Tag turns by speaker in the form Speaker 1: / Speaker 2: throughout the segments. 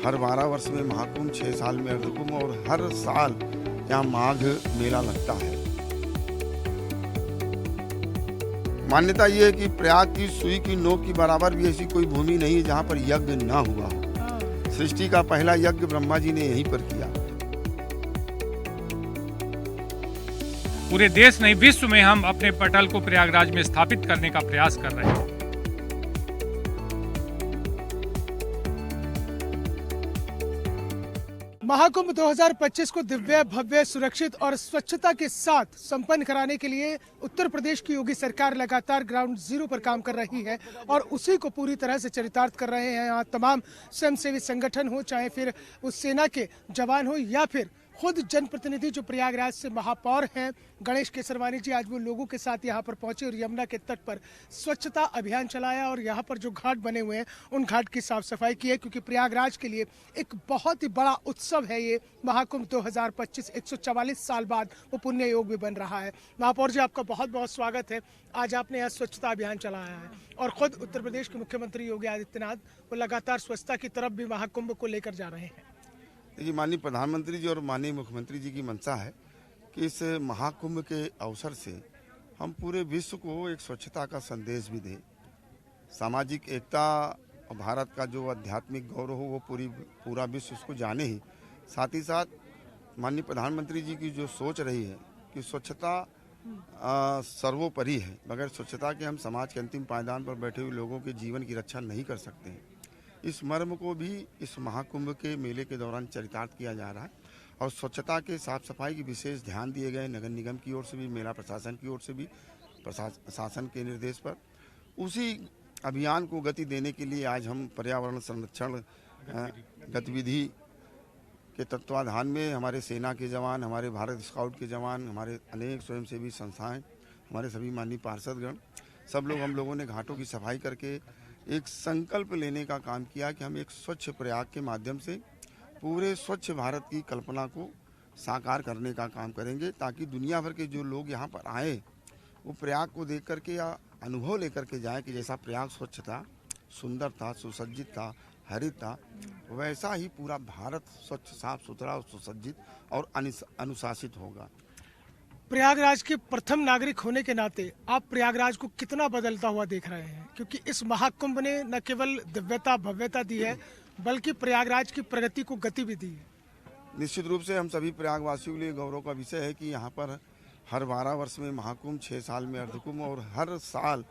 Speaker 1: हर 12 वर्ष में महाकुंभ, 6 साल में अर्धकुंभ और हर साल यहाँ माघ मेला लगता है। मान्यता ये है कि प्रयाग की सुई की नोक की बराबर भी ऐसी कोई भूमि नहीं है जहाँ पर यज्ञ ना हुआ हो। सृष्टि का पहला यज्ञ ब्रह्मा जी ने यहीं पर किया।
Speaker 2: पूरे देश नहीं, विश्व में हम अपने पटल को प्रयागराज में स्थापित करने का प्रयास कर रहे हैं।
Speaker 3: महाकुंभ 2025 को दिव्य, भव्य, सुरक्षित और स्वच्छता के साथ संपन्न कराने के लिए उत्तर प्रदेश की योगी सरकार लगातार ग्राउंड जीरो पर काम कर रही है और उसी को पूरी तरह से चरितार्थ कर रहे हैं। यहाँ तमाम स्वयंसेवी संगठन हो, चाहे फिर उस सेना के जवान हो या फिर खुद जनप्रतिनिधि जो प्रयागराज से महापौर हैं गणेश केसरवानी जी, आज वो लोगों के साथ यहाँ पर पहुंचे और यमुना के तट पर स्वच्छता अभियान चलाया और यहाँ पर जो घाट बने हुए हैं उन घाट की साफ सफाई की है, क्योंकि प्रयागराज के लिए एक बहुत ही बड़ा उत्सव है ये महाकुंभ 2025। 144 साल बाद वो पुण्य योग भी बन रहा है। महापौर जी, आपका बहुत बहुत स्वागत है। आज आपने यहाँ स्वच्छता अभियान चलाया है और खुद उत्तर प्रदेश के मुख्यमंत्री योगी आदित्यनाथ वो लगातार स्वच्छता की तरफ भी महाकुंभ को लेकर जा रहे हैं।
Speaker 1: देखिए, माननीय प्रधानमंत्री जी और माननीय मुख्यमंत्री जी की मंशा है कि इस महाकुंभ के अवसर से हम पूरे विश्व को एक स्वच्छता का संदेश भी दें। सामाजिक एकता और भारत का जो आध्यात्मिक गौरव हो वो पूरा विश्व उसको जाने ही। साथ ही साथ माननीय प्रधानमंत्री जी की जो सोच रही है कि स्वच्छता सर्वोपरि है, बगैर स्वच्छता के हम समाज के अंतिम पायदान पर बैठे हुए लोगों के जीवन की रक्षा नहीं कर सकते हैं। इस मर्म को भी इस महाकुंभ के मेले के दौरान चरितार्थ किया जा रहा है और स्वच्छता के साफ सफाई की विशेष ध्यान दिए गए नगर निगम की ओर से भी, मेला प्रशासन की ओर से भी, प्रशासन के निर्देश पर। उसी अभियान को गति देने के लिए आज हम पर्यावरण संरक्षण गतिविधि के तत्वाधान में हमारे सेना के जवान, हमारे भारत स्काउट के जवान, हमारे अनेक स्वयंसेवी संस्थाएं, हमारे सभी माननीय पार्षदगण, सब लोग हम लोगों ने घाटों की सफाई करके एक संकल्प लेने का काम किया कि हम एक स्वच्छ प्रयाग के माध्यम से पूरे स्वच्छ भारत की कल्पना को साकार करने का काम करेंगे, ताकि दुनिया भर के जो लोग यहाँ पर आए वो प्रयाग को देख करके या अनुभव लेकर के जाएं कि जैसा प्रयाग स्वच्छ था, सुंदर था, सुसज्जित था, हरित था, वैसा ही पूरा भारत स्वच्छ, साफ सुथरा, सुसज्जित और अनुशासित होगा।
Speaker 3: प्रयागराज के प्रथम नागरिक होने के नाते आप प्रयागराज को कितना बदलता हुआ देख रहे हैं, क्योंकि इस महाकुंभ ने न केवल दिव्यता, भव्यता दी है बल्कि प्रयागराज की प्रगति को गति भी दी है।
Speaker 1: निश्चित रूप से हम सभी प्रयागवासियों के लिए गौरव का विषय है कि यहाँ पर हर 12 वर्ष में महाकुंभ, 6 साल में अर्धकुंभ और हर साल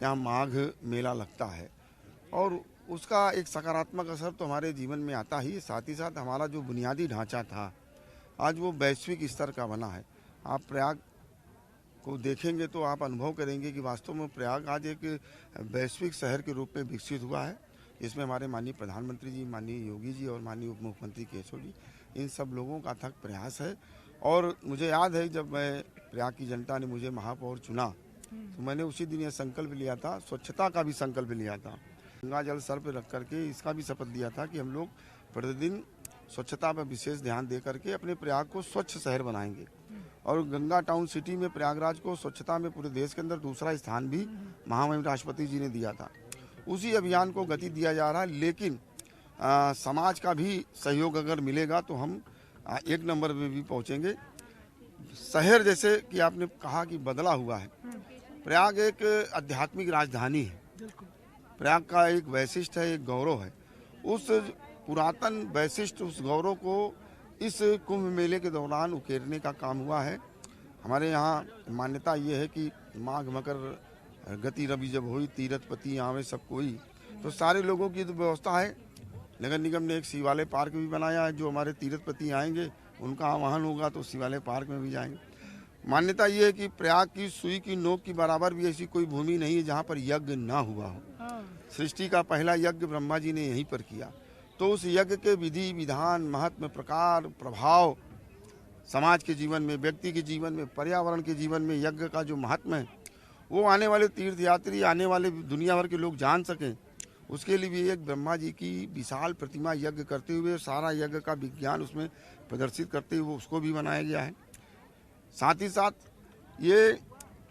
Speaker 1: यहाँ माघ मेला लगता है और उसका एक सकारात्मक असर तो हमारे जीवन में आता ही। साथ ही साथ हमारा जो बुनियादी ढांचा था आज वो वैश्विक स्तर का बना है। आप प्रयाग को देखेंगे तो आप अनुभव करेंगे कि वास्तव में प्रयाग आज एक वैश्विक शहर के रूप में विकसित हुआ है। इसमें हमारे माननीय प्रधानमंत्री जी, माननीय योगी जी और माननीय उप मुख्यमंत्री केशव जी, इन सब लोगों का अथक प्रयास है। और मुझे याद है जब मैं प्रयाग की जनता ने मुझे महापौर चुना तो मैंने उसी दिन यह संकल्प लिया था, स्वच्छता का भी संकल्प लिया था। गंगा जल सर पर रख करके इसका भी शपथ लिया था कि हम लोग प्रतिदिन स्वच्छता पर विशेष ध्यान दे करके अपने प्रयाग को स्वच्छ शहर बनाएंगे। और गंगा टाउन सिटी में प्रयागराज को स्वच्छता में पूरे देश के अंदर दूसरा स्थान भी महामहिम राष्ट्रपति जी ने दिया था। उसी अभियान को गति दिया जा रहा है, लेकिन समाज का भी सहयोग अगर मिलेगा तो हम 1 नंबर पे भी पहुंचेंगे। शहर जैसे कि आपने कहा कि बदला हुआ है, प्रयाग एक आध्यात्मिक राजधानी है। प्रयाग का एक वैशिष्ट है, एक गौरव है। उस पुरातन वैशिष्ट, उस गौरव को इस कुंभ मेले के दौरान उकेरने का काम हुआ है। हमारे यहाँ मान्यता ये है कि माघ मकर गति रवि जब हुई, तीर्थपति आवे सब कोई, तो सारे लोगों की तो व्यवस्था है। नगर निगम ने एक शिवालय पार्क भी बनाया है, जो हमारे तीर्थपति आएंगे उनका आवाहन होगा तो शिवालय पार्क में भी जाएंगे। मान्यता ये है कि प्रयाग की सुई की नोक की बराबर भी ऐसी कोई भूमि नहीं है जहाँ पर यज्ञ ना हुआ हो। सृष्टि का पहला यज्ञ ब्रह्मा जी ने यहीं पर किया, तो उस यज्ञ के विधि विधान, महत्व, प्रकार, प्रभाव समाज के जीवन में, व्यक्ति के जीवन में, पर्यावरण के जीवन में यज्ञ का जो महत्व है वो आने वाले तीर्थयात्री, आने वाले दुनिया भर के लोग जान सकें, उसके लिए भी एक ब्रह्मा जी की विशाल प्रतिमा यज्ञ करते हुए सारा यज्ञ का विज्ञान उसमें प्रदर्शित करते हुए उसको भी बनाया गया है। साथ ही साथ ये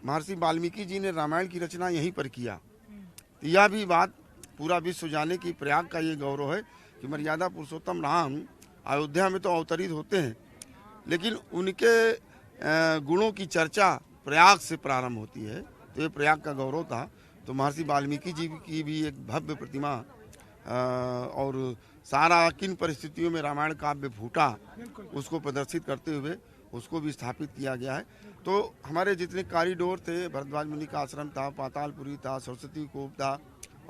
Speaker 1: महर्षि वाल्मीकि जी ने रामायण की रचना यहीं पर किया। तो यह भी बात पूरा विश्व जाने की प्रयाग का ये गौरव है कि मर्यादा पुरुषोत्तम राम अयोध्या में तो अवतरित होते हैं, लेकिन उनके गुणों की चर्चा प्रयाग से प्रारंभ होती है। तो ये प्रयाग का गौरव था। तो महर्षि वाल्मीकि जी की भी एक भव्य प्रतिमा और सारा किन परिस्थितियों में रामायण काव्य फूटा उसको प्रदर्शित करते हुए उसको भी स्थापित किया गया है। तो हमारे जितने कॉरिडोर थे, भरद्वाज मुनि का आश्रम था, पातालपुरी था, सरस्वती कूप था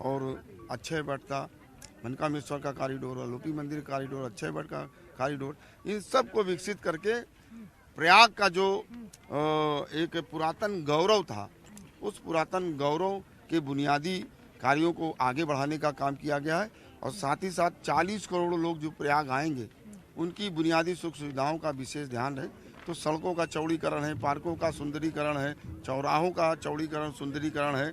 Speaker 1: और अक्षय वट था, मनकामेश्वर का कॉरिडोर, अलोपी मंदिर कॉरिडोर, अक्षय वट का कॉरिडोर, इन सब को विकसित करके प्रयाग का जो एक पुरातन गौरव था, उस पुरातन गौरव के बुनियादी कार्यों को आगे बढ़ाने का काम किया गया है। और साथ ही साथ 40 करोड़ लोग जो प्रयाग आएंगे उनकी बुनियादी सुख सुविधाओं का विशेष ध्यान है। तो सड़कों का चौड़ीकरण है, पार्कों का सुंदरीकरण है, चौराहों का चौड़ीकरण सुंदरीकरण है।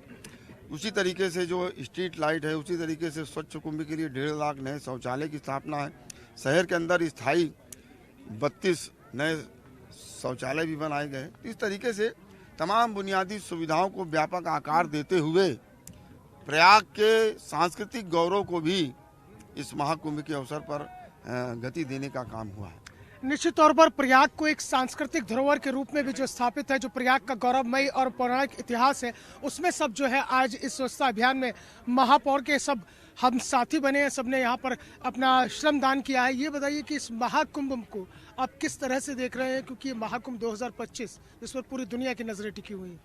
Speaker 1: उसी तरीके से जो स्ट्रीट लाइट है, उसी तरीके से स्वच्छ कुंभ के लिए 1.5 लाख नए शौचालय की स्थापना है। शहर के अंदर स्थायी 32 नए शौचालय भी बनाए गए। इस तरीके से तमाम बुनियादी सुविधाओं को व्यापक आकार देते हुए प्रयाग के सांस्कृतिक गौरव को भी इस महाकुंभ के अवसर पर गति देने का काम हुआ है।
Speaker 3: निश्चित तौर पर प्रयाग को एक सांस्कृतिक धरोहर के रूप में भी जो स्थापित है, जो प्रयाग का गौरवमयी और पौराणिक इतिहास है, उसमें सब जो है आज इस स्वच्छता अभियान में महापौर के सब हम साथी बने हैं, सबने यहाँ पर अपना श्रम दान किया है। ये बताइए कि इस महाकुंभ को आप किस तरह से देख रहे हैं, क्योंकि महाकुंभ 2025 इस पर पूरी दुनिया की नजरें टिकी हुई हैं।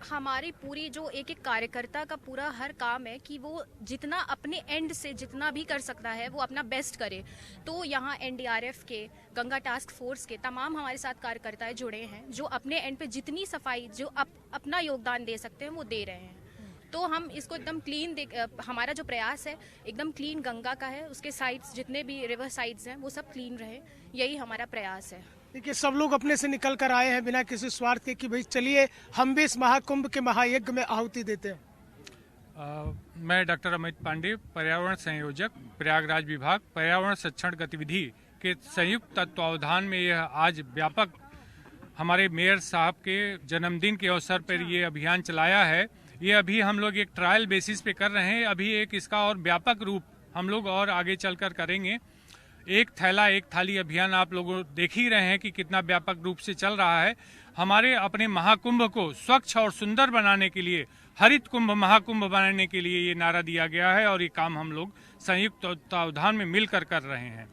Speaker 4: हमारी पूरी जो एक एक कार्यकर्ता का पूरा हर काम है कि वो जितना अपने एंड से जितना भी कर सकता है वो अपना बेस्ट करे। तो यहाँ एनडीआरएफ के, गंगा टास्क फोर्स के तमाम हमारे साथ कार्यकर्ता जुड़े हैं जो अपने एंड पे जितनी सफाई जो अपना योगदान दे सकते हैं वो दे रहे हैं। तो हम इसको एकदम क्लीन हमारा जो प्रयास है एकदम क्लीन गंगा का है, उसके साइड्स जितने भी रिवर साइड्स हैं वो सब क्लीन रहे, यही हमारा प्रयास है।
Speaker 3: देखिए, सब लोग अपने से निकल कर आए हैं बिना किसी स्वार्थ के कि भाई चलिए हम भी इस महाकुंभ के महायज्ञ में आहुति देते हैं।
Speaker 2: मैं डॉक्टर अमित पांडे, पर्यावरण संयोजक, प्रयागराज विभाग पर्यावरण संरक्षण गतिविधि के संयुक्त तत्वावधान में यह आज व्यापक हमारे मेयर साहब के जन्मदिन के अवसर पर ये अभियान चलाया है। ये अभी हम लोग एक ट्रायल बेसिस पे कर रहे हैं, अभी एक इसका और व्यापक रूप हम लोग और आगे चलकर करेंगे। एक थैला एक थाली अभियान आप लोग देख ही रहे हैं कि कितना व्यापक रूप से चल रहा है। हमारे अपने महाकुंभ को स्वच्छ और सुंदर बनाने के लिए, हरित कुंभ महाकुंभ बनाने के लिए ये नारा दिया गया है और ये काम हम लोग संयुक्त तत्वावधान में मिलकर कर रहे हैं।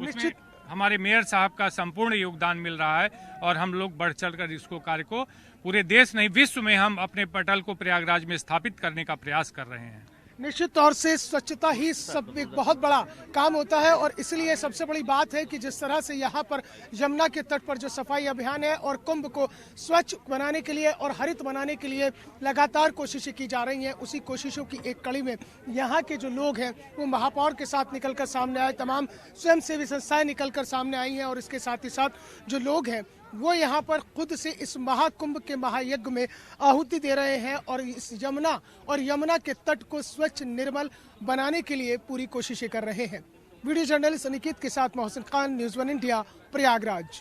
Speaker 2: उसमें हमारे मेयर साहब का संपूर्ण योगदान मिल रहा है और हम लोग बढ़ चढ़कर इसको कार्य को पूरे देश नहीं विश्व में हम अपने पटल को प्रयागराज में स्थापित करने का प्रयास कर रहे हैं।
Speaker 3: निश्चित तौर से स्वच्छता ही सब एक बहुत बड़ा काम होता है और इसलिए सबसे बड़ी बात है कि जिस तरह से यहाँ पर यमुना के तट पर जो सफाई अभियान है और कुंभ को स्वच्छ बनाने के लिए और हरित बनाने के लिए लगातार कोशिशें की जा रही हैं, उसी कोशिशों की एक कड़ी में यहाँ के जो लोग हैं वो महापौर के साथ निकलकर सामने आए, तमाम स्वयंसेवी संस्थाएं निकलकर सामने आई हैं और इसके साथ ही साथ जो लोग हैं वो यहाँ पर खुद से इस महाकुंभ के महायज्ञ में आहुति दे रहे हैं और इस यमुना के तट को स्वच्छ निर्मल बनाने के लिए पूरी कोशिशें कर रहे हैं। वीडियो जर्नलिस्ट अनिकेत के साथ मोहसिन खान, न्यूज़ 1 इंडिया, प्रयागराज।